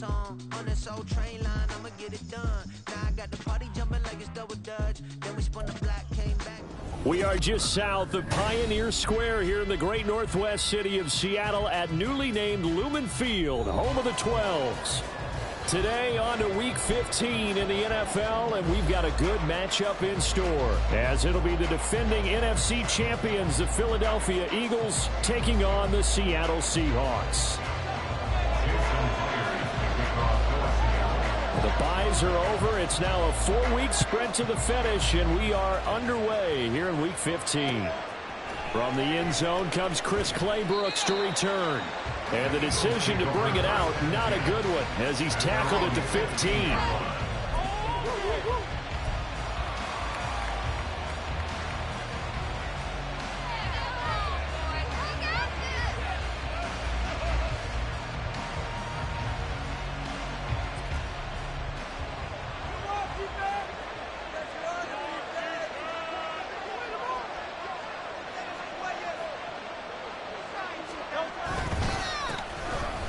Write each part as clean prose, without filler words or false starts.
On this old train line, I'ma get it done. Now I got the party jumping like it's double dutch. Then we spun the block, came back. We are just south of Pioneer Square here in the great northwest city of Seattle at newly named Lumen Field, home of the 12s. Today on to Week 15 in the NFL, and we've got a good matchup in store, as it'll be the defending NFC champions, the Philadelphia Eagles, taking on the Seattle Seahawks. The byes are over. It's now a 4-week sprint to the finish, and we are underway here in Week 15. From the end zone comes Chris Claybrooks to return. And the decision to bring it out, not a good one, as he's tackled at the 15.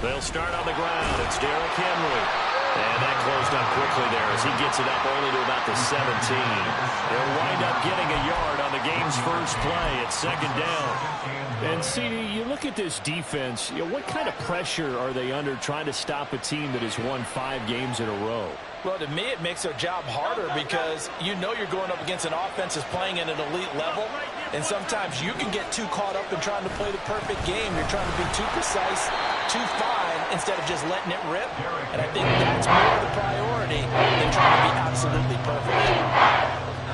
They'll start on the ground. It's Derrick Henry. And that closed up quickly there as he gets it up only to about the 17. They'll wind up getting a yard on the game's first play at second down. And, CD, you look at this defense, what kind of pressure are they under trying to stop a team that has won 5 games in a row? Well, to me, it makes their job harder because you know you're going up against an offense that's playing at an elite level. And sometimes you can get too caught up in trying to play the perfect game. You're trying to be too precise, too fine, instead of just letting it rip. And I think that's more of the priority than trying to be absolutely perfect.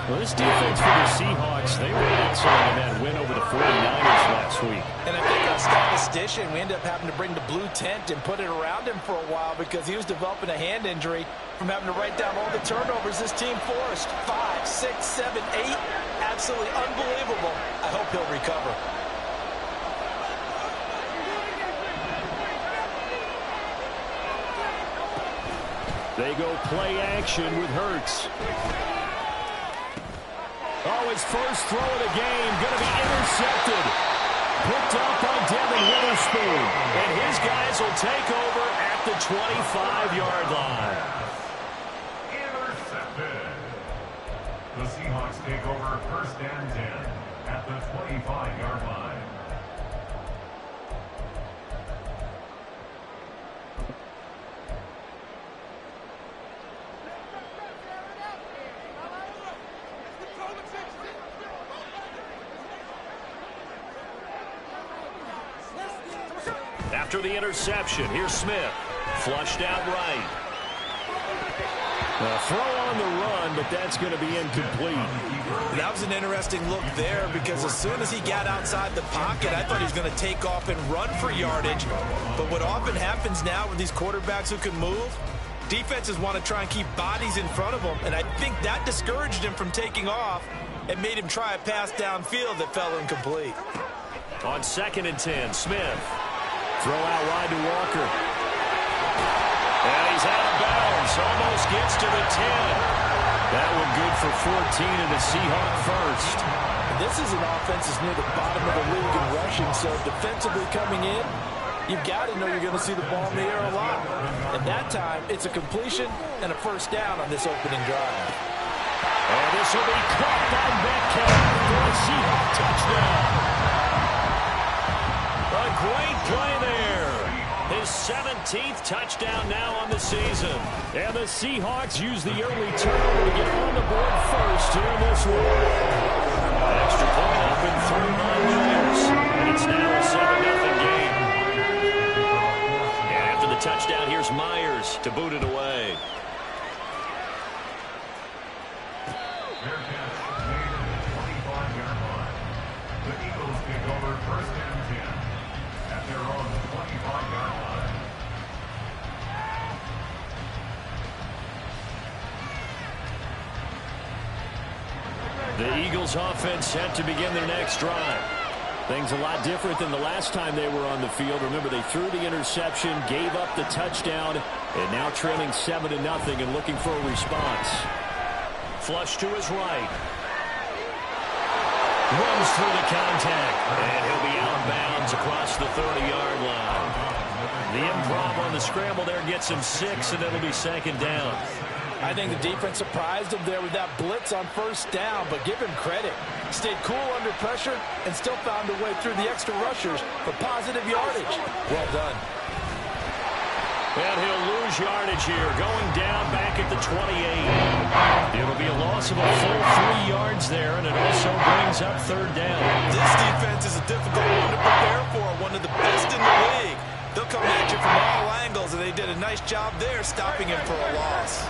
Well, this defense for the Seahawks, they were excellent in that win over the 49ers last week. And I think our statistician, we ended up having to bring the blue tent and put it around him for a while because he was developing a hand injury from having to write down all the turnovers this team forced. 5, 6, 7, 8. Absolutely unbelievable. I hope he'll recover. They go play action with Hurts. Oh, his first throw of the game going to be intercepted. Picked up by Devin Witherspoon. And his guys will take over at the 25-yard line. Intercepted. The Seahawks take over first and 10 at the 25-yard line. After the interception, here's Smith. Flushed out right. A throw on the run, but that's going to be incomplete. That was an interesting look there because as soon as he got outside the pocket, I thought he was going to take off and run for yardage. But what often happens now with these quarterbacks who can move, defenses want to try and keep bodies in front of them, and I think that discouraged him from taking off and made him try a pass downfield that fell incomplete. On 2nd and 10, Smith. Throw out wide to Walker. And he's out of bounds. Almost gets to the 10. That one good for 14 and a Seahawk first. This is an offense that's near the bottom of the league in rushing, so defensively coming in, you've got to know you're going to see the ball in the air a lot. And that time, it's a completion and a first down on this opening drive. And this will be caught by Metcalf for a Seahawk touchdown. A great play there. His 17th touchdown now on the season. And the Seahawks use the early turnover to get on the board first here in this one. Extra point up and through by Williams. And it's now a 7-0 game. And after the touchdown, here's Myers to boot it away. The Eagles take over first and 10 at their own 25-yard line. The Eagles offense set to begin their next drive. Things a lot different than the last time they were on the field. Remember, they threw the interception, gave up the touchdown, and now trailing 7-0 and looking for a response. Flush to his right. Runs through the contact, and he'll be out of bounds across the 30-yard line. The improv on the scramble there gets him 6, and it'll be second down. I think the defense surprised him there with that blitz on first down, but give him credit. Stayed cool under pressure and still found a way through the extra rushers for positive yardage. Well done. And he'll lose yardage here, going down back at the 28. It'll be a loss of a full 3 yards there, and it also brings up third down. This defense is a difficult one to prepare for, one of the best in the league. They'll come at you from all angles, and they did a nice job there stopping him for a loss.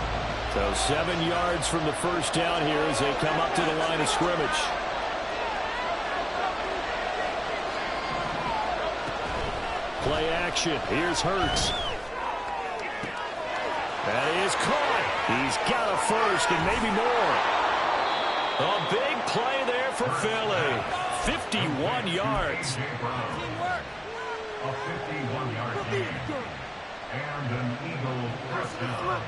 So 7 yards from the first down here as they come up to the line of scrimmage. Play action. Here's Hurts. That is caught. He's got a first and maybe more. A big play there for Philly. 51 yards. A 51-yard gain. And an Eagle first down.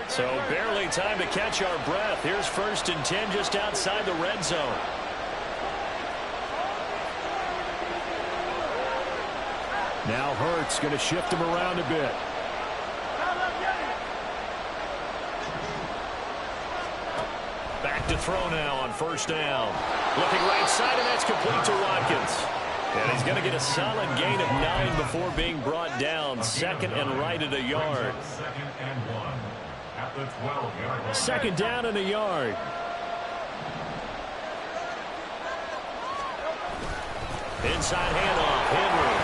So barely time to catch our breath. Here's 1st and 10 just outside the red zone. Now Hurts going to shift him around a bit. Back to throw now on first down. Looking right side, and that's complete to Watkins. And he's going to get a solid gain of 9 before being brought down. Second and right at a yard. Second and 1 at the 12-yard line. Second down and a yard. Inside handoff, Henry.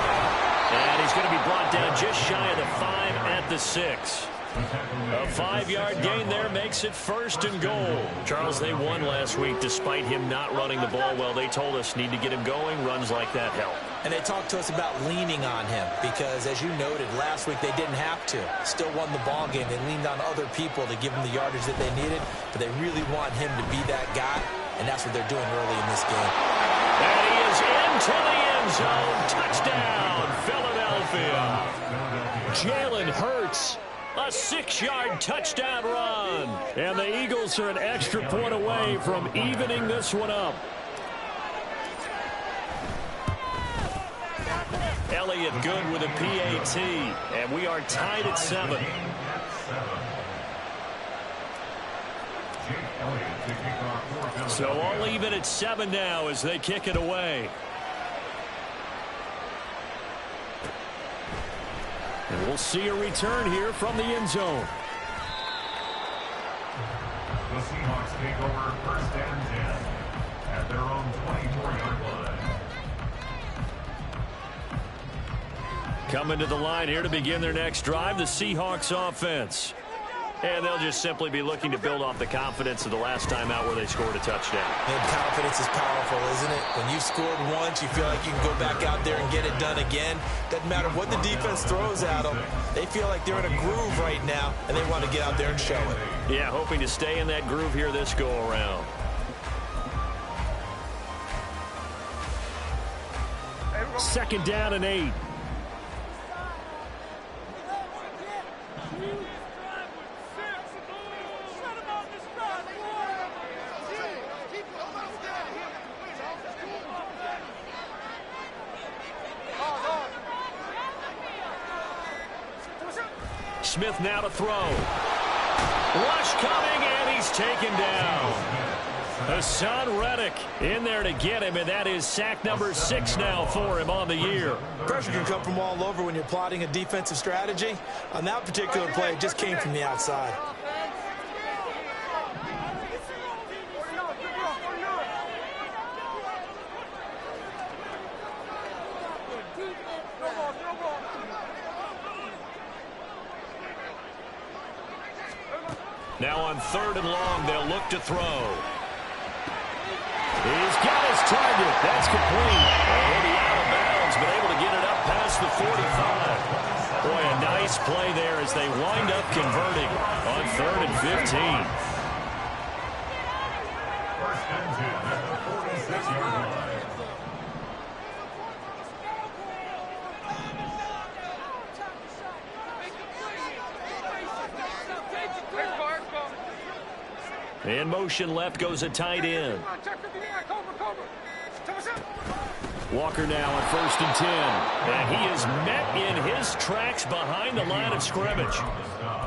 And he's going to be brought down just shy of the 5 at the 6. A 5-yard gain there makes it 1st and goal. Charles, they won last week despite him not running the ball well. They told us need to get him going. Runs like that help. And they talked to us about leaning on him because, as you noted, last week they didn't have to. Still won the ball game. They leaned on other people to give them the yardage that they needed, but they really want him to be that guy, and that's what they're doing early in this game. And he is into the end zone. Touchdown, Philadelphia. Jalen Hurts. A 6-yard touchdown run. And the Eagles are an extra point away from evening this one up. Elliott good with a PAT. And we are tied at 7. So all even at 7 now as they kick it away. And we'll see a return here from the end zone. The Seahawks take over 1st and 10 at their own 24-yard line. Coming to the line here to begin their next drive, the Seahawks offense. And they'll just simply be looking to build off the confidence of the last time out where they scored a touchdown. And confidence is powerful, isn't it? When you scored once, you feel like you can go back out there and get it done again. Doesn't matter what the defense throws at them. They feel like they're in a groove right now, and they want to get out there and show it. Yeah, hoping to stay in that groove here this go-around. Second down and 8. Smith now to throw. Rush coming, and he's taken down. Hassan Reddick in there to get him, and that is sack number 6 now for him on the year. Pressure can come from all over when you're plotting a defensive strategy. On that particular play, it just came from the outside. Now on 3rd and long, they'll look to throw. He's got his target. That's complete. And he'll be out of bounds, but able to get it up past the 45. Boy, a nice play there as they wind up converting on 3rd and 15. 1st and 10 at the 46-yard line. In motion left goes a tight end. Walker now on 1st and 10. And he is met in his tracks behind the line of scrimmage.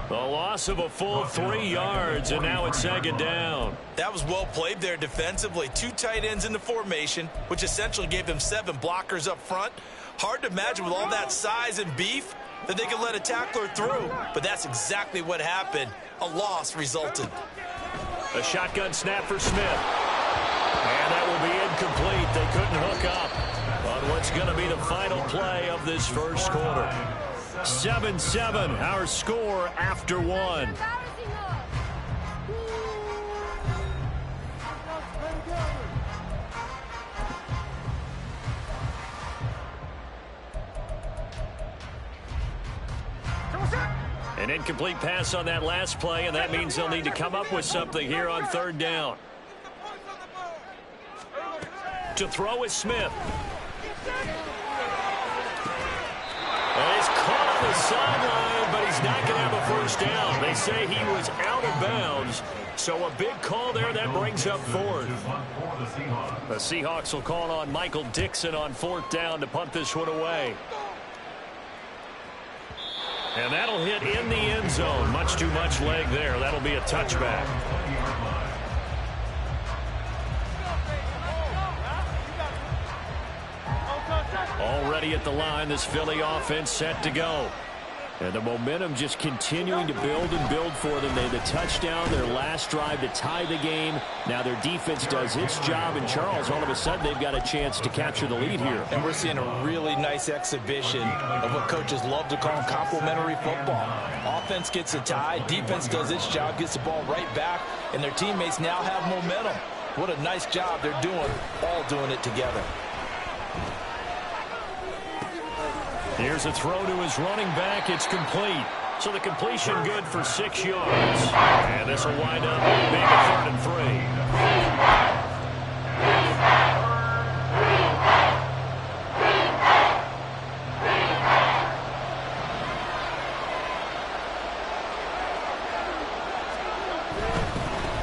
A loss of a full 3 yards, and now it's 2nd down. That was well played there defensively. 2 tight ends in the formation, which essentially gave them 7 blockers up front. Hard to imagine with all that size and beef that they could let a tackler through, but that's exactly what happened. A loss resulted. A shotgun snap for Smith. And that will be incomplete. They couldn't hook up on what's going to be the final play of this first quarter. 7-7, our score after 1. An incomplete pass on that last play, and that means they'll need to come up with something here on 3rd down. To throw is Smith. And he's caught on the sideline, but he's not going to have a first down. They say he was out of bounds, so a big call there. That brings up 4th. The Seahawks will call on Michael Dixon on 4th down to punt this one away. And that'll hit in the end zone. Much too much leg there. That'll be a touchback. Already at the line, this Philly offense set to go. And the momentum just continuing to build and build for them. They had the touchdown, their last drive to tie the game. Now their defense does its job, and Charles, all of a sudden, they've got a chance to capture the lead here. And we're seeing a really nice exhibition of what coaches love to call complementary football. Offense gets a tie, defense does its job, gets the ball right back, and their teammates now have momentum. What a nice job they're doing, all doing it together. Here's a throw to his running back. It's complete. So the completion good for 6 yards. And this will wind up being a 3rd and 3.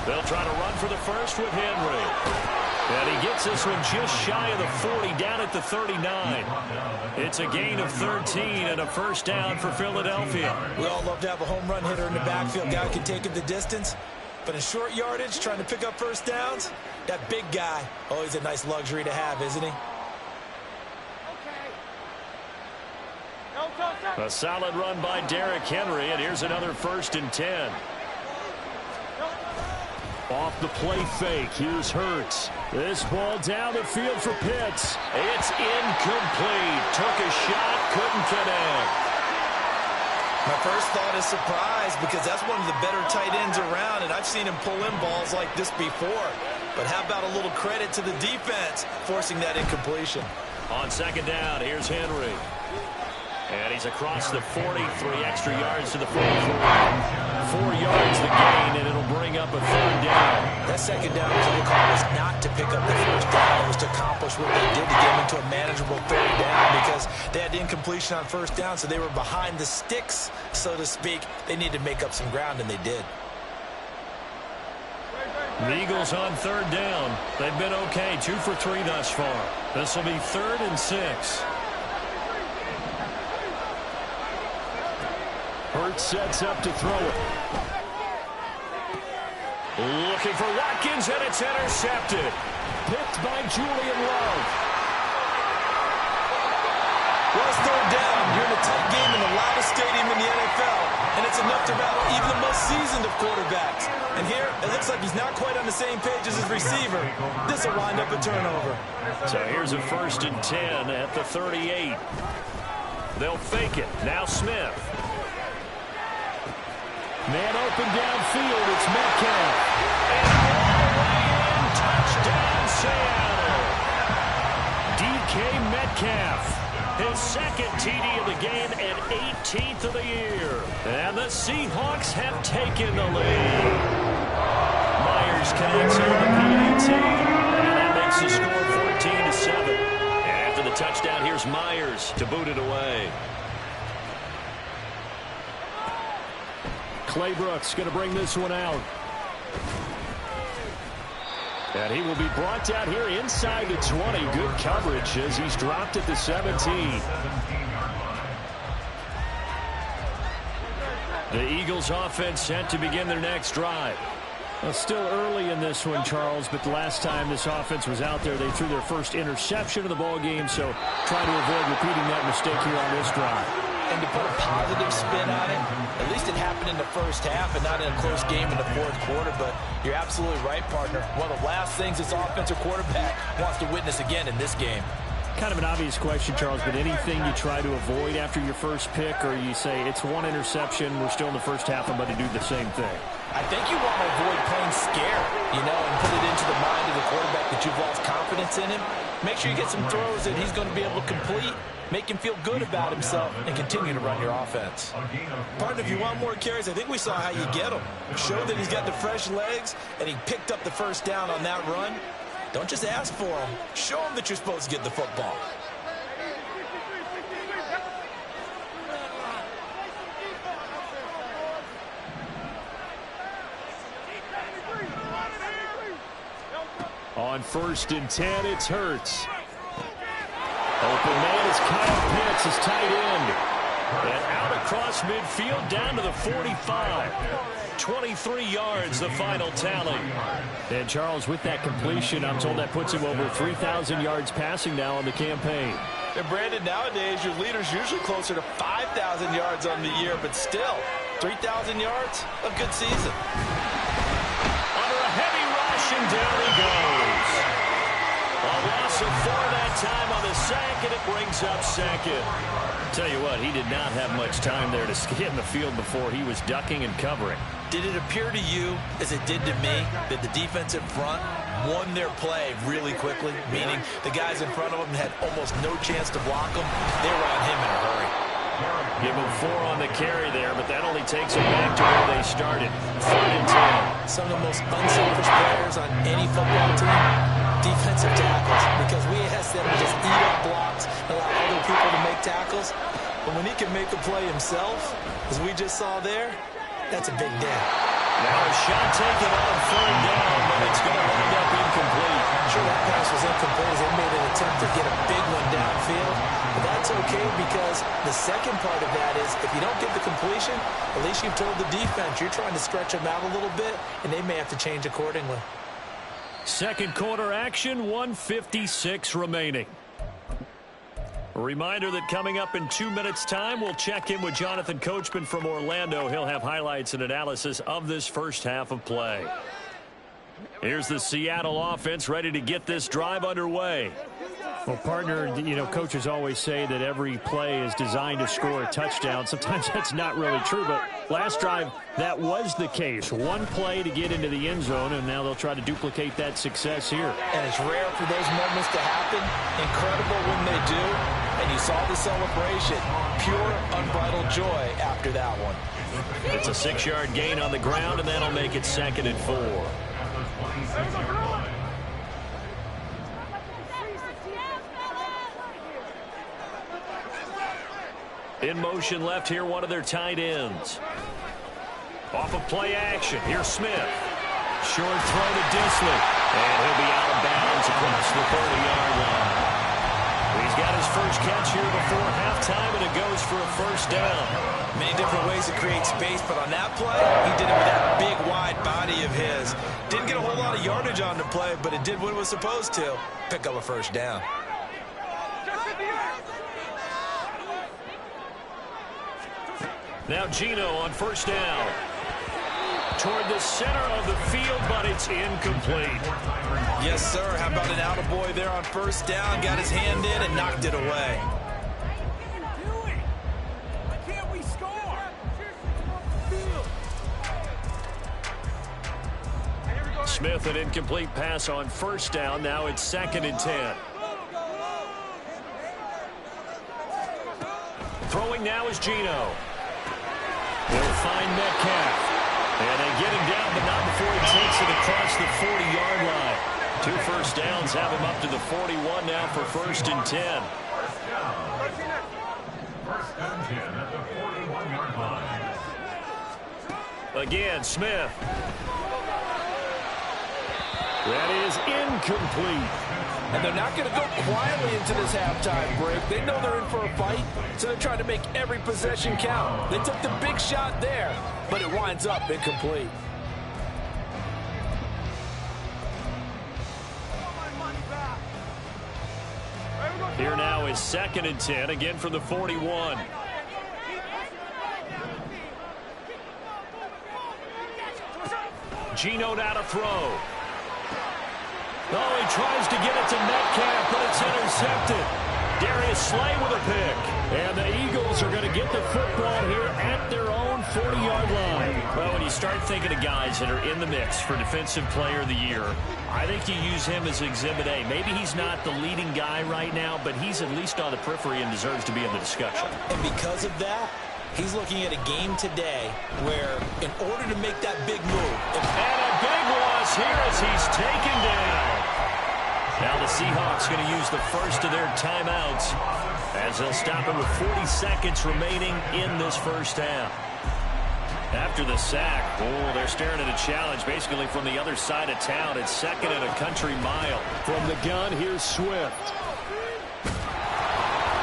They'll try to run for the first with Henry. And he gets this one just shy of the 40, down at the 39. It's a gain of 13 and a first down for Philadelphia. We all love to have a home run hitter in the backfield. Guy can take it the distance. But in short yardage, trying to pick up first downs, that big guy, always a nice luxury to have, isn't he? A solid run by Derrick Henry, and here's another 1st and 10. Off the play fake, here's Hurts. This ball down the field for Pitts. It's incomplete. Took a shot, couldn't connect. My first thought is surprise, because that's one of the better tight ends around, and I've seen him pull in balls like this before. But how about a little credit to the defense forcing that incompletion? On 2nd down, here's Henry. And he's across the 40, 3 extra yards to the 44. 4 yards the gain, and it'll bring up a 3rd down. That 2nd down play call was not to pick up the first down. It was to accomplish what they did to get them into a manageable 3rd down, because they had incompletion on 1st down, so they were behind the sticks, so to speak. They needed to make up some ground, and they did. The Eagles on 3rd down. They've been okay, 2 for 3 thus far. This will be 3rd and 6. Hurts sets up to throw it. Looking for Watkins, and it's intercepted. Picked by Julian Love. Well, it's 3rd down. You're in a tight game in the loudest stadium in the NFL, and it's enough to rattle even the most seasoned of quarterbacks. And here, it looks like he's not quite on the same page as his receiver. This will wind up a turnover. So here's a 1st and 10 at the 38. They'll fake it. Now Smith. Man open downfield, it's Metcalf. And all the way in, touchdown Seattle. DK Metcalf, his 2nd TD of the game and 18th of the year. And the Seahawks have taken the lead. Myers connects on the PAT. And that makes the score 14-7. And after the touchdown, here's Myers to boot it away. Clay Brooks going to bring this one out. And he will be brought down here inside the 20. Good coverage as he's dropped at the 17. The Eagles offense set to begin their next drive. Well, still early in this one, Charles, but the last time this offense was out there, they threw their first interception of the ball game, so try to avoid repeating that mistake here on this drive. And to put a positive spin on it, at least it happened in the first half and not in a close game in the fourth quarter, but you're absolutely right, partner. One of the last things this offensive quarterback wants to witness again in this game. Kind of an obvious question, Charles, but anything you try to avoid after your first pick, or you say it's one interception, we're still in the first half, I'm going to do the same thing? I think you want to avoid playing scared, and put it into the mind of the quarterback that you've lost confidence in him. Make sure you get some throws that he's going to be able to complete, make him feel good about himself, and continue to run your offense. Partner, if you want more carries, I think we saw how you get him. Show that he's got the fresh legs, and he picked up the first down on that run. Don't just ask for him. Show him that you're supposed to get the football. On 1st and 10, it's Hurts. Open man is Kyle Pitts, his tight end. And out across midfield down to the 45. 23 yards, the final tally. And Charles, with that completion, I'm told that puts him over 3,000 yards passing now on the campaign. And Brandon, nowadays your leader's usually closer to 5,000 yards on the year, but still, 3,000 yards, a good season. Under a heavy rush, and down he goes. A loss of 4 that time on the sack, and it brings up second. Tell you what, he did not have much time there to get in the field before he was ducking and covering. Did it appear to you, as it did to me, that the defensive front won their play really quickly, meaning the guys in front of them had almost no chance to block him? They were on him in a hurry. Give him 4 on the carry there, but that only takes them back to where they started. 3rd and 10. Some of the most unselfish players on any football team, defensive tackles, because we ask them to just eat up blocks, allow other people to make tackles. But when he can make a play himself, as we just saw there, that's a big day. Now a shot taken on 3rd down, but it's going to wind up incomplete. Sure, that pass was incomplete as they made an attempt to get a big one downfield. But that's okay, because the second part of that is if you don't get the completion, at least you've told the defense you're trying to stretch them out a little bit, and they may have to change accordingly. Second quarter action, 1:56 remaining. A reminder that coming up in 2 minutes' time, we'll check in with Jonathan Coachman from Orlando. He'll have highlights and analysis of this first half of play. Here's the Seattle offense ready to get this drive underway. Well, partner, coaches always say that every play is designed to score a touchdown. Sometimes that's not really true, but last drive, that was the case. One play to get into the end zone, and now they'll try to duplicate that success here. And it's rare for those moments to happen. Incredible when they do. And you saw the celebration. Pure, unbridled joy after that one. It's a 6-yard gain on the ground, and that'll make it 2nd and 4. In motion left here, one of their tight ends. Off of play action, here's Smith. Short throw to Disley. And he'll be out of bounds across the 30-yard line. He's got his first catch here before halftime, and it goes for a first down. Many different ways to create space, but on that play, he did it with that big, wide body of his. Didn't get a whole lot of yardage on the play, but it did what it was supposed to. Pick up a first down. Now Gino on first down. Toward the center of the field, but it's incomplete. Yes, sir. How about an attaboy there on first down? Got his hand in and knocked it away. Smith, an incomplete pass on first down. Now it's 2nd and 10. Throwing now is Gino. They'll find Metcalf. And they get him down, but not before he takes it across the 40-yard line. 2 first downs have him up to the 41 now for 1st and 10. First and 10 at the 41-yard line. Again, Smith. That is incomplete. And they're not going to go quietly into this halftime break. They know they're in for a fight, so they're trying to make every possession count. They took the big shot there, but it winds up incomplete. Here now is 2nd and 10, again from the 41. Geno now to throw. Oh, he tries to get it to Metcalf, but it's intercepted. Darius Slay with a pick. And the Eagles are going to get the football here at their own 40-yard line. Well, when you start thinking of guys that are in the mix for Defensive Player of the Year, I think you use him as Exhibit A. Maybe he's not the leading guy right now, but he's at least on the periphery and deserves to be in the discussion. And because of that, he's looking at a game today where, in order to make that big move... And a big loss here as he's taken down. Now the Seahawks going to use the first of their timeouts as they'll stop it with 40 seconds remaining in this first half. After the sack, they're staring at a challenge basically from the other side of town. It's 2nd and a country mile. From the gun, here's Swift.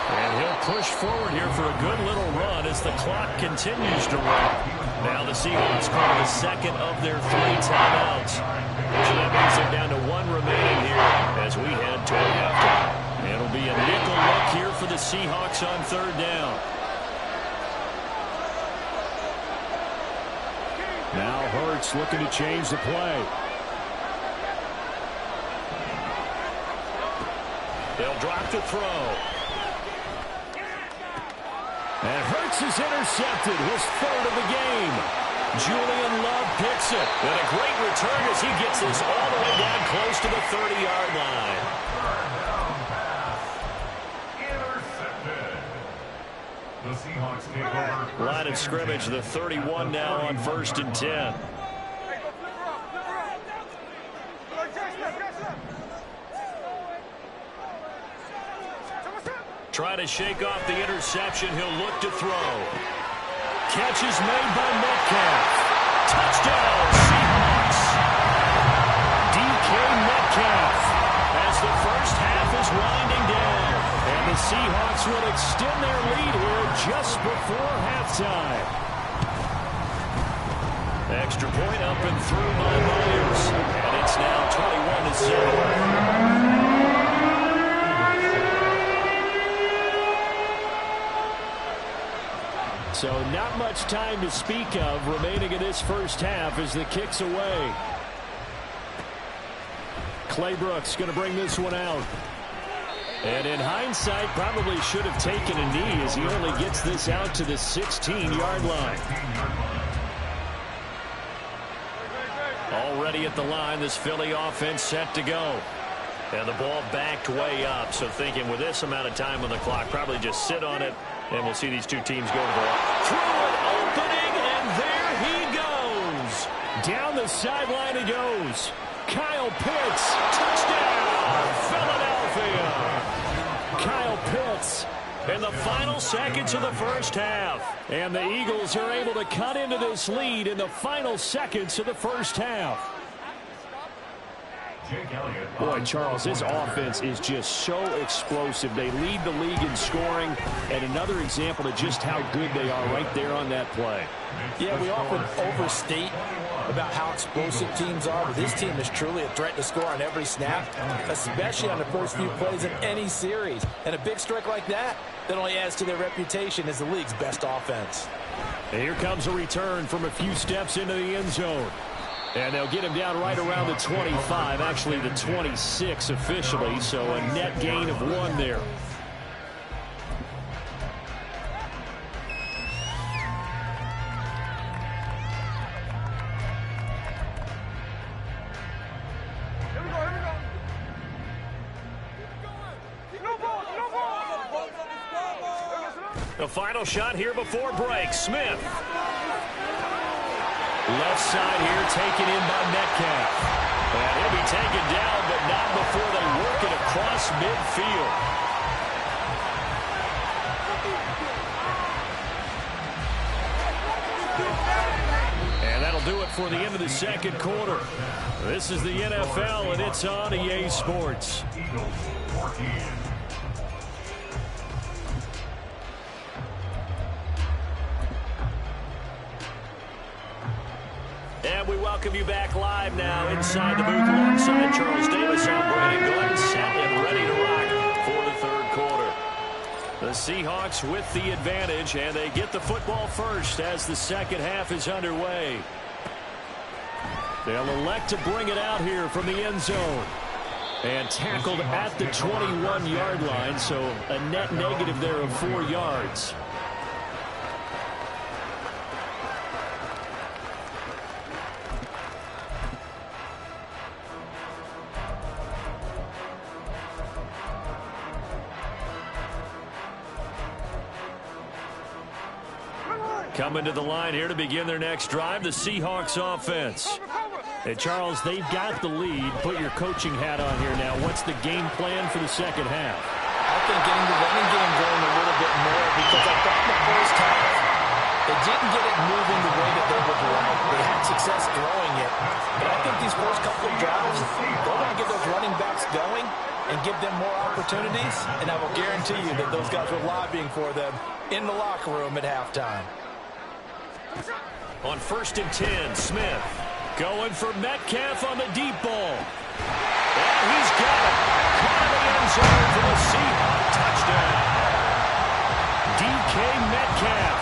And he'll push forward here for a good little run as the clock continues to run. Now the Seahawks call the second of their 3 timeouts. So that means they're down to 1 remaining here as we head toward halftime. It'll be a nickel look here for the Seahawks on 3rd down. Now Hurts looking to change the play. They'll drop to throw. And Hurts is intercepted, his 3rd of the game. Julian Love picks it. And a great return as he gets this all the way down close to the 30-yard line. Intercepted. The Seahawks take over. Line of scrimmage, the 31 now on 1st and 10. Try to shake off the interception. He'll look to throw. Catch is made by Metcalf. Touchdown, Seahawks. DK Metcalf as the first half is winding down. And the Seahawks will extend their lead here just before halftime. Extra point up and through by Myers. And it's now 21-7. So not much time to speak of remaining in this first half as the kick's away. Clay Brooks going to bring this one out. And in hindsight, probably should have taken a knee as he only gets this out to the 16-yard line. Already at the line, this Philly offense set to go. And the ball backed way up. So thinking with this amount of time on the clock, probably just sit on it. And we'll see these two teams go to the line. Through an opening, and there he goes. Down the sideline he goes. Kyle Pitts, touchdown, Philadelphia. Kyle Pitts in the final seconds of the first half. And the Eagles are able to cut into this lead in the final seconds of the first half. Boy, Charles, this offense is just so explosive. They lead the league in scoring, and another example of just how good they are right there on that play. Yeah, we often overstate about how explosive teams are, but this team is truly a threat to score on every snap, especially on the first few plays in any series. And a big strike like that only adds to their reputation as the league's best offense. And here comes a return from a few steps into the end zone. And they'll get him down right around the 25, actually the 26 officially, so a net gain of 1 there. The final shot here before break. Smith. Left side here taken in by Metcalf. And he'll be taken down, but not before they work it across midfield. And that'll That'll do it for the end of the second quarter. This is the NFL, and it's on EA Sports. Eagles 14. And we welcome you back live now inside the booth alongside Charles Davis. I'm Brandon Glenn, set and ready to rock for the third quarter. The Seahawks with the advantage, and they get the football first as the second half is underway. They'll elect to bring it out here from the end zone. And tackled at the 21-yard line, so a net negative there of 4 yards. Coming to the line here to begin their next drive, the Seahawks offense. Hey, Charles, they've got the lead. Put your coaching hat on here now. What's the game plan for the second half? I think getting the running game going a little bit more, because I thought in the first half they didn't get it moving the way that they would like. They had success throwing it. But I think these first couple of drives, they're going to get those running backs going and give them more opportunities. And I will guarantee you that those guys were lobbying for them in the locker room at halftime. On 1st and 10, Smith going for Metcalf on the deep ball. And he's got it. Caught in the end zone for the Seahawks touchdown. DK Metcalf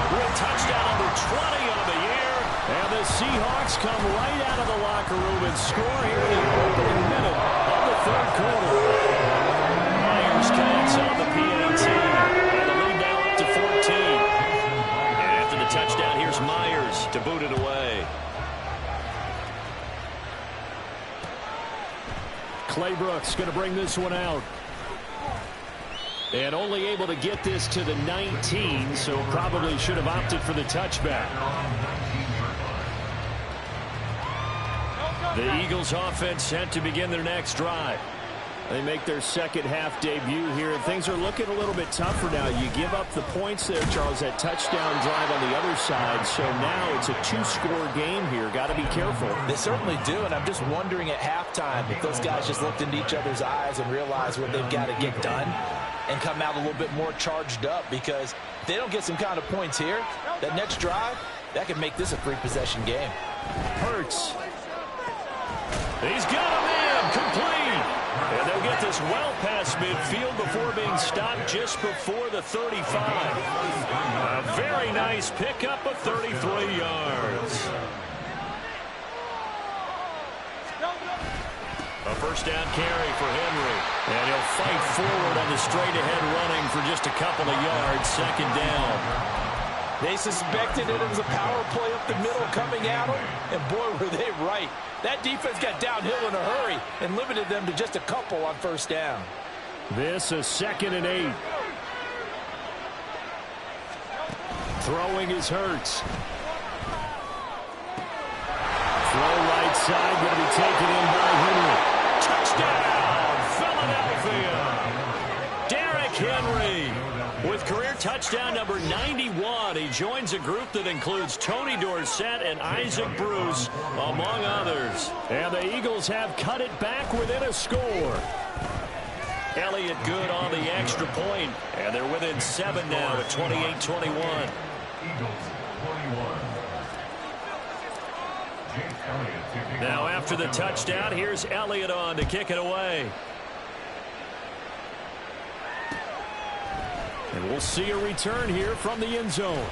with touchdown number 20 on the year. And the Seahawks come right out of the locker room and score here in the opening minute of the third quarter. Myers connects on the PAT. And the lead now up to 14. After the touchdown, here's Myers to boot it away. Claybrooks going to bring this one out. And only able to get this to the 19, so probably should have opted for the touchback. The Eagles offense set to begin their next drive. They make their second half debut here, and things are looking a little bit tougher now. You give up the points there, Charles, that touchdown drive on the other side. So now it's a 2-score game here. Got to be careful. They certainly do, and I'm just wondering at halftime if those guys just looked into each other's eyes and realized what they've got to get done and come out a little bit more charged up, because if they don't get some kind of points here, that next drive, that could make this a 3-possession game. Hurts. He's got a man complete. And they'll get this well past midfield before being stopped just before the 35. A very nice pickup of 33 yards. A first down carry for Henry. And he'll fight forward on the straight-ahead running for just a couple of yards. Second down. They suspected it was a power play up the middle coming at them, and boy, were they right. That defense got downhill in a hurry and limited them to just a couple on first down. This is 2nd and 8. Throwing is Hurts. Throw right side, going to be taken in by Henry. Touchdown, Philadelphia! Derrick Henry with career touchdown number 91. He joins a group that includes Tony Dorsett and Isaac Bruce, among others. And the Eagles have cut it back within a score. Elliott good on the extra point, and they're within 7 now at 28-21. Eagles 21. Now after the touchdown, here's Elliott on to kick it away. And we'll see a return here from the end zone.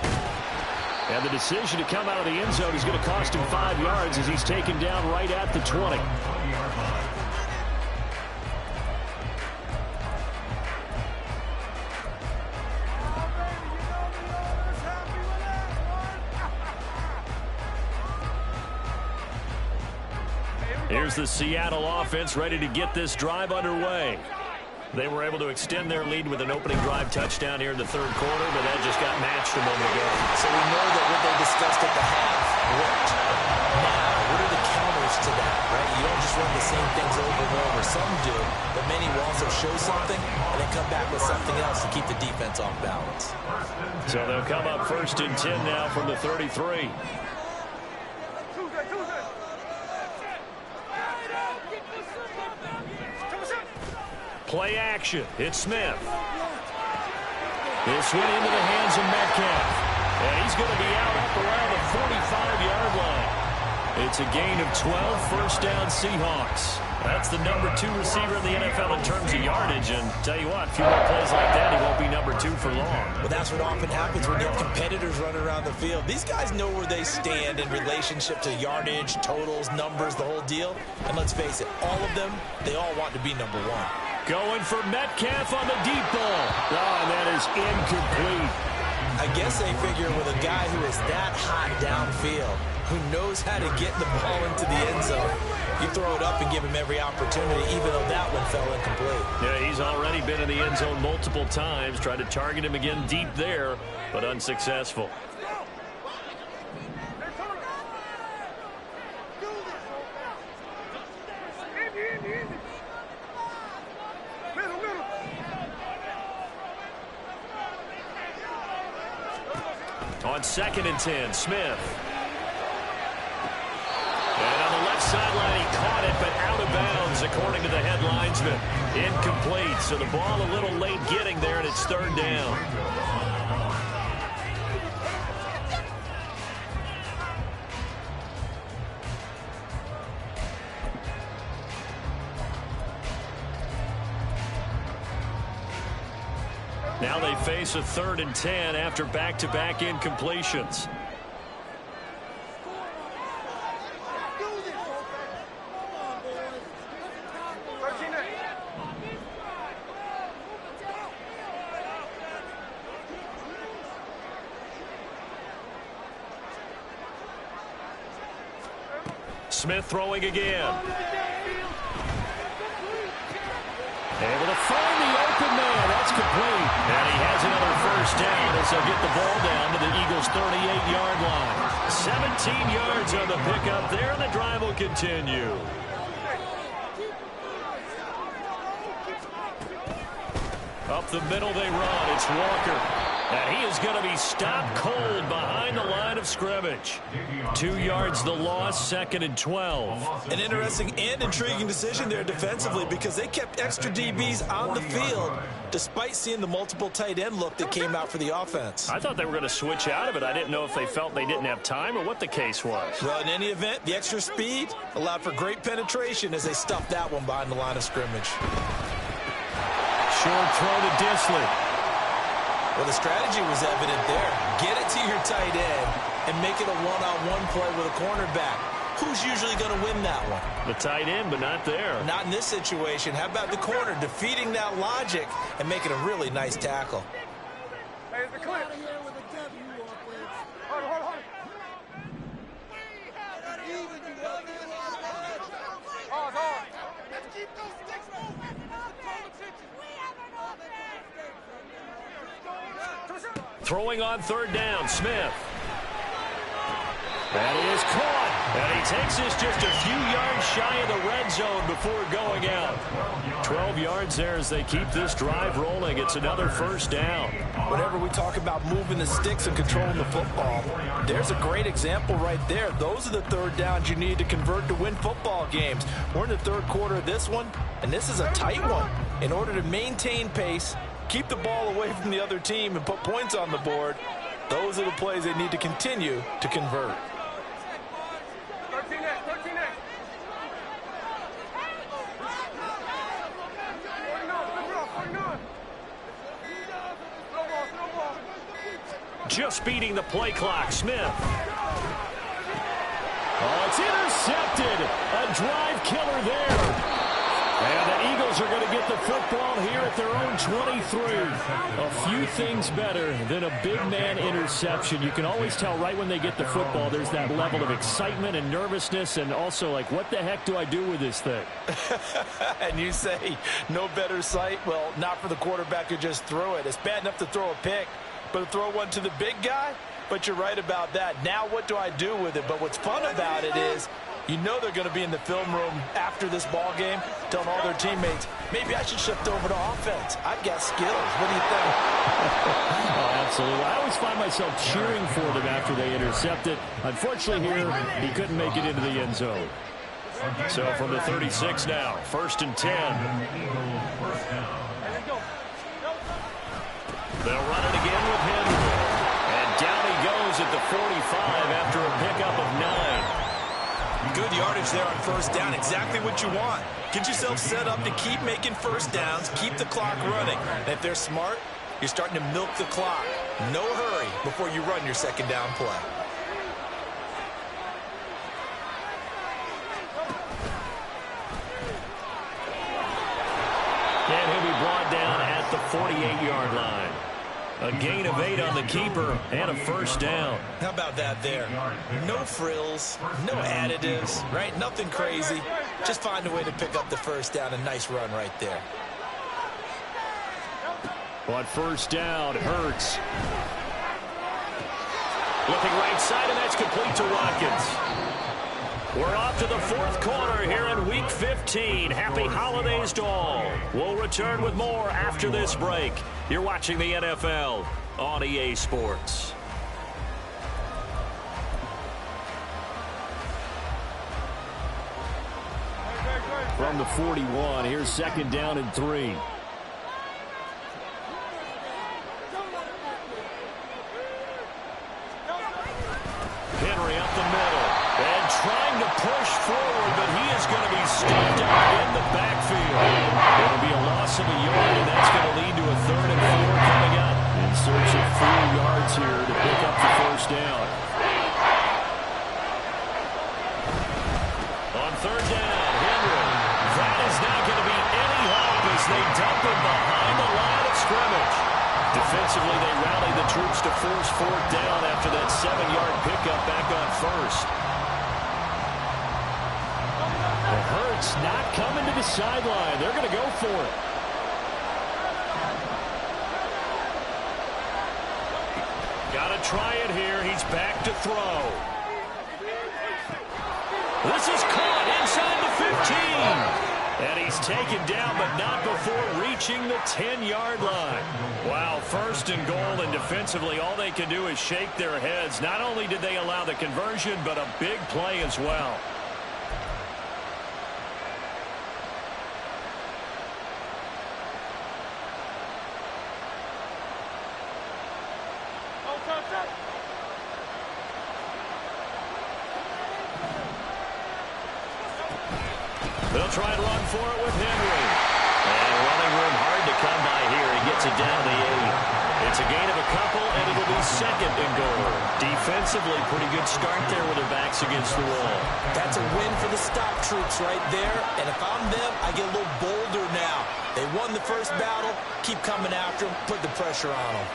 And the decision to come out of the end zone is going to cost him 5 yards as he's taken down right at the 20. Here's the Seattle offense ready to get this drive underway. They were able to extend their lead with an opening drive touchdown here in the third quarter, but that just got matched a moment ago. So we know that what they discussed at the half worked. Now, what are the counters to that, right? You don't just run the same things over and over. Some do, but many will also show something and then come back with something else to keep the defense off balance. So they'll come up 1st and 10 now from the 33. Play action. It's Smith. This one into the hands of Metcalf. And he's going to be out up around the 45-yard line. It's a gain of 12, first down Seahawks. That's the number 2 receiver in the NFL in terms of yardage. And tell you what, a few more plays like that, he won't be number 2 for long. Well, that's what often happens when you have competitors running around the field. These guys know where they stand in relationship to yardage, totals, numbers, the whole deal. And let's face it, all of them, they all want to be number 1. Going for Metcalf on the deep ball. Oh, and that is incomplete. I guess they figure with a guy who is that hot downfield, who knows how to get the ball into the end zone, you throw it up and give him every opportunity, even though that one fell incomplete. Yeah, he's already been in the end zone multiple times. Tried to target him again deep there, but unsuccessful. On 2nd and 10, Smith. And on the left sideline, he caught it, but out of bounds, according to the head linesman. Incomplete, so the ball a little late getting there, and it's 3rd down. Now they face a 3rd and 10 after back-to-back incompletions. Smith throwing again. Able to find the open man. That's complete. And he has another first down as they'll get the ball down to the Eagles' 38-yard line. 17 yards on the pickup there, and the drive will continue. Up the middle they run. It's Walker. And he is going to be stopped cold behind the line of scrimmage. 2 yards the loss, 2nd and 12. An interesting and intriguing decision there defensively because they kept extra DBs on the field despite seeing the multiple tight end look that came out for the offense. I thought they were going to switch out of it. I didn't know if they felt they didn't have time or what the case was. Well, in any event, the extra speed allowed for great penetration as they stuffed that one behind the line of scrimmage. Short throw to Disley. Well, the strategy was evident there. Get it to your tight end and make it a one-on-one play with a cornerback. Who's usually going to win that one? The tight end, but not there. Not in this situation. How about the corner defeating that logic and making a really nice tackle? Hey, the clip. Hold. Pause. Let's keep those sticks moving. Throwing on 3rd down, Smith. That is caught. And he takes this just a few yards shy of the red zone before going out. 12 yards there as they keep this drive rolling. It's another first down. Whenever we talk about moving the sticks and controlling the football, there's a great example right there. Those are the 3rd downs you need to convert to win football games. We're in the 3rd quarter of this one, and this is a tight one. In order to maintain pace, keep the ball away from the other team, and put points on the board, those are the plays they need to continue to convert. 13X. Just beating the play clock, Smith. Oh, it's intercepted. A drive killer there. And the Eagles are going to get the football here at their own 23. A few things better than a big man interception. You can always tell right when they get the football, there's that level of excitement and nervousness, and also like, what the heck do I do with this thing? And you say, no better sight? Well, not for the quarterback who just threw it. It's bad enough to throw a pick, but to throw one to the big guy? But you're right about that. Now what do I do with it? But what's fun about it is, you know they're going to be in the film room after this ball game telling all their teammates, maybe I should shift over to offense. I've got skills. What do you think? Oh, absolutely. I always find myself cheering for them after they intercept it. Unfortunately here, he couldn't make it into the end zone. So from the 36 now, 1st and 10. They'll run it again with Henry. And down he goes at the 45 after a pickup of 9. Good yardage there on 1st down. Exactly what you want. Get yourself set up to keep making 1st downs, keep the clock running. And if they're smart, you're starting to milk the clock. No hurry before you run your 2nd down play. And he'll be brought down at the 48-yard line. A gain of 8 on the keeper and a 1st down. How about that there? No frills, no additives, right? Nothing crazy. Just find a way to pick up the 1st down. A nice run right there. On 1st down, Hurts. Looking right side, and that's complete to Watkins. We're off to the 4th quarter here in Week 15. Happy holidays to all. We'll return with more after this break. You're watching the NFL on EA Sports. From the 41, here's 2nd down and 3. Henry up the middle. And trying to push forward, but he is going to be stopped out in the backfield. It'll be a loss of a yard, and that's going to lead to a 3rd and 4 coming up. In search of 4 yards here to pick up the 1st down. On 3rd down, Henry. That is not going to be any help as they dump him behind the line of scrimmage. Defensively, they rallied the troops to force 4th down after that 7-yard pickup back on 1st. Hurts not coming to the sideline. They're going to go for it. Got to try it here. He's back to throw. This is caught inside the 15. And he's taken down, but not before reaching the 10-yard line. Wow, 1st and goal, and defensively, all they can do is shake their heads. Not only did they allow the conversion, but a big play as well. They'll try and run for it with Henry. And running room hard to come by here. He gets it down the 8. It's a gain of a couple, and it'll be 2nd and goal. Defensively, pretty good start there with their backs against the wall. That's a win for the stop troops right there. And if I'm them, I get a little bolder now. They won the 1st battle. Keep coming after them. Put the pressure on them.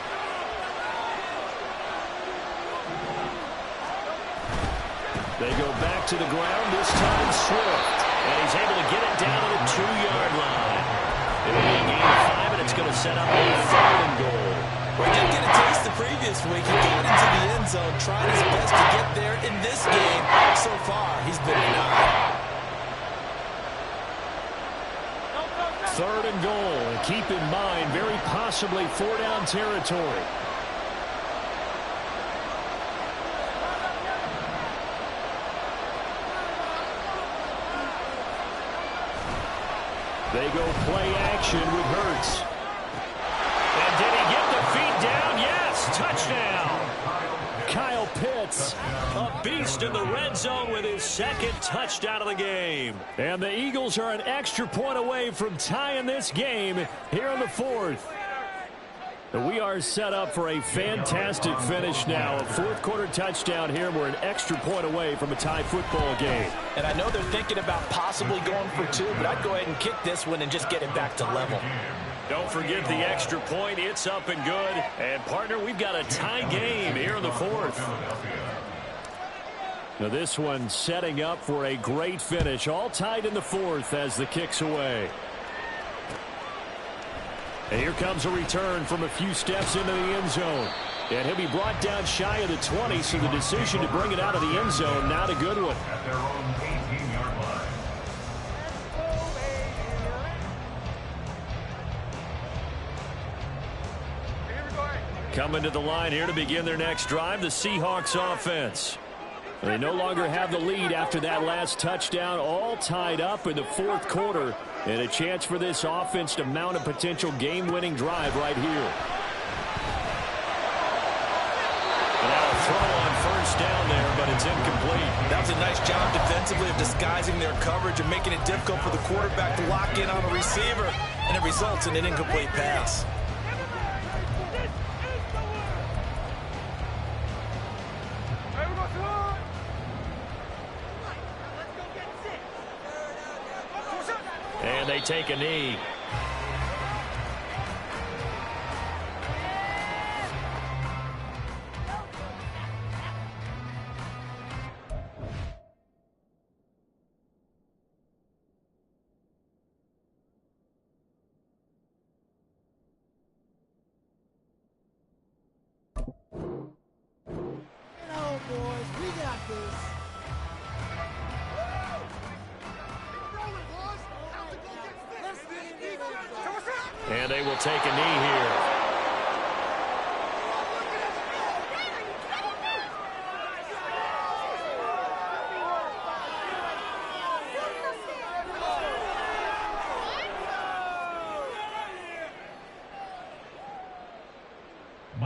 They go back to the ground, this time Swift. And he's able to get it down to the 2-yard line. It'll be a gain of 5, and it's going to set up a 3rd and goal. We did get a taste the previous week. He got into the end zone, trying his best to get there in this game. So far, he's been denied. 3rd and goal. And keep in mind, very possibly 4-down territory. They go play action with Hurts. And did he get the feet down? Yes, touchdown. Kyle Pitts, a beast in the red zone with his 2nd touchdown of the game. And the Eagles are an extra point away from tying this game here in the 4th. We are set up for a fantastic finish now. A 4th quarter touchdown here. We're an extra point away from a tie football game. And I know they're thinking about possibly going for 2, but I'd go ahead and kick this one and just get it back to level. Don't forget the extra point. It's up and good. And, partner, we've got a tie game here in the 4th. Now this one setting up for a great finish. All tied in the 4th as the kick's away. And here comes a return from a few steps into the end zone. And he'll be brought down shy of the 20, so the decision to bring it out of the end zone, not a good one. At their own 18-yard line. Coming to the line here to begin their next drive, the Seahawks offense. They no longer have the lead after that last touchdown, all tied up in the fourth quarter, and a chance for this offense to mount a potential game-winning drive right here. And now a throw on first down there, but it's incomplete. That was a nice job defensively of disguising their coverage and making it difficult for the quarterback to lock in on a receiver, and it results in an incomplete pass. And they take a knee. And they will take a knee here.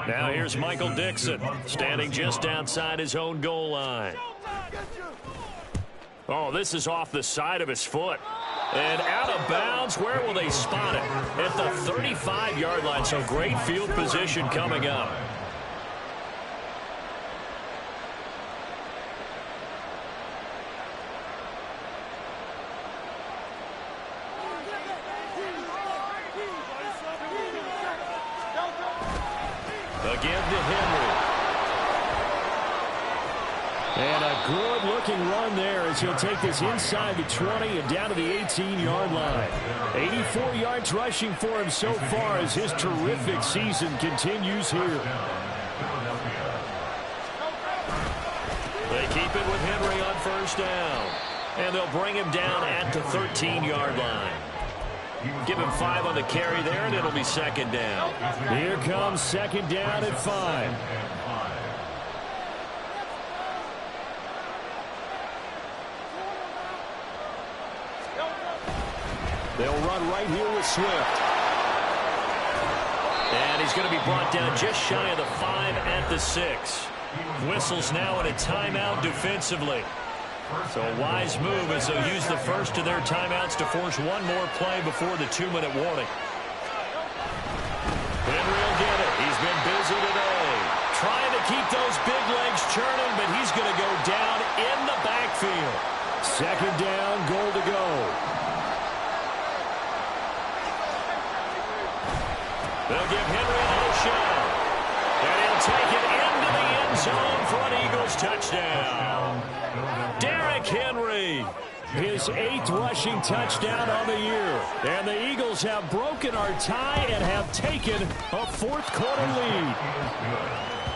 Now here's Michael Dixon, standing just outside his own goal line. Oh, this is off the side of his foot. And out of bounds. Where will they spot it? At the 35-yard line, so great field position coming up. Again to Henry. And a good-looking run there as he'll take this inside the 20 and down to the 18-yard line. 84 yards rushing for him so far as his terrific season continues here. They keep it with Henry on first down. And they'll bring him down at the 13-yard line. Give him 5 on the carry there, and it'll be second down. Here comes second down at 5. They'll run right here with Swift. And he's going to be brought down just shy of the 5 at the 6. Whistles now in a timeout defensively. So a wise move as they'll use the first of their timeouts to force one more play before the 2-minute warning. Henry will get it. He's been busy today. Trying to keep those big legs churning, but he's going to go down in the backfield. Second down, goal to go. They'll give Henry another shot. And he'll take it into the end zone for an Eagles touchdown. Derrick Henry, his 8th rushing touchdown on the year. And the Eagles have broken our tie and have taken a fourth-quarter lead.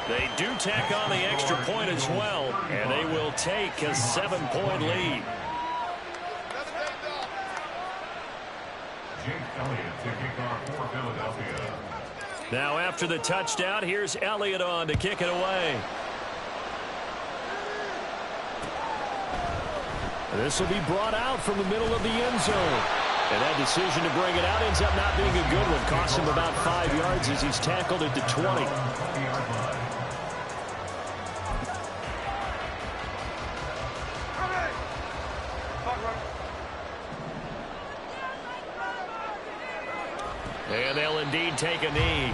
They do tack on the extra point as well, and they will take a 7-point lead. Now after the touchdown, here's Elliott on to kick it away. This will be brought out from the middle of the end zone. And that decision to bring it out ends up not being a good one. Costs him about 5 yards as he's tackled at the 20. And they'll indeed take a knee.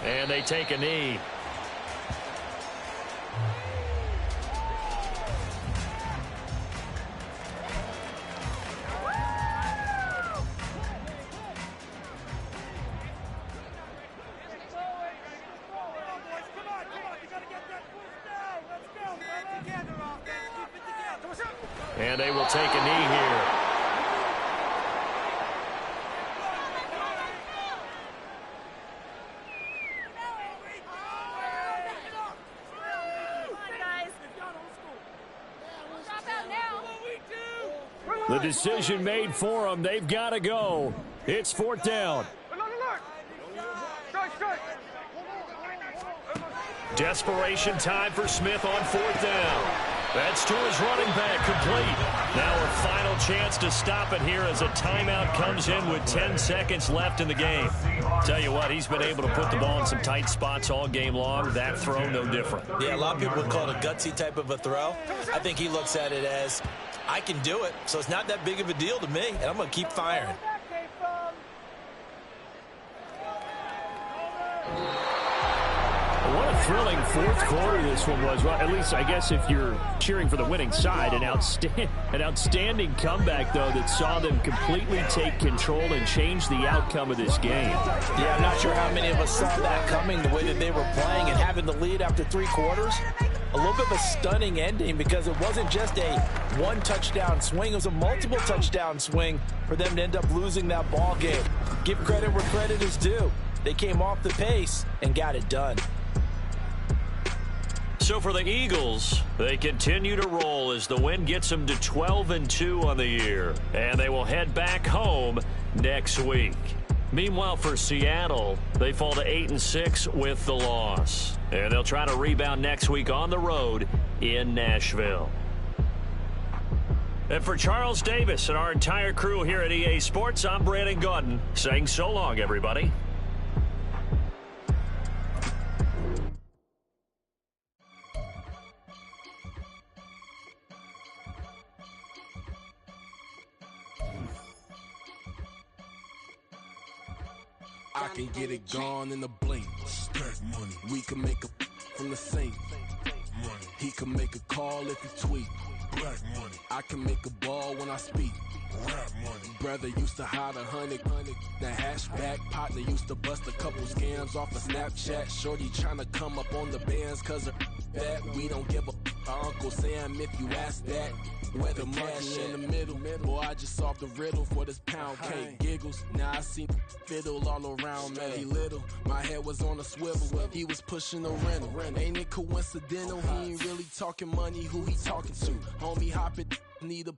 And they take a knee. And they will take a knee here. The decision made for them. They've got to go. It's 4th down. Desperation time for Smith on 4th down. That's to his running back, complete. Now a final chance to stop it here as a timeout comes in with 10 seconds left in the game. Tell you what, he's been able to put the ball in some tight spots all game long. That throw, no different. Yeah, a lot of people would call it a gutsy type of a throw. I think he looks at it as, I can do it, so it's not that big of a deal to me, and I'm going to keep firing. What a thrilling 4th quarter this one was. Well, at least, I guess, if you're cheering for the winning side. An outstanding comeback, though, that saw them completely take control and change the outcome of this game. Yeah, I'm not sure how many of us saw that coming, the way that they were playing and having the lead after 3 quarters. A little bit of a stunning ending because it wasn't just a one-touchdown swing. It was a multiple touchdown swing for them to end up losing that ball game. Give credit where credit is due. They came off the pace and got it done. So for the Eagles, they continue to roll as the win gets them to 12-2 on the year. And they will head back home next week. Meanwhile, for Seattle, they fall to 8-6 with the loss. And they'll try to rebound next week on the road in Nashville. And for Charles Davis and our entire crew here at EA Sports, I'm Brandon Gaudin saying so long, everybody. I can get it gone in a blink. Stack money. We can make a from the sink. Money. He can make a call if he tweet. Black money. I can make a ball when I speak. Rap money. Brother used to hide 100. The hashback partner used to bust a couple scams off of Snapchat. Shorty tryna come up on the bands cause of that. We don't give a Uncle Sam if you ask that. Where the money in the middle. Boy, I just solved the riddle for this pound cake. Giggles, now I see fiddle all around me. He little, my head was on a swivel. He was pushing the rental. Ain't it coincidental? He ain't really talking money, who he talking to? Homie hopping, need a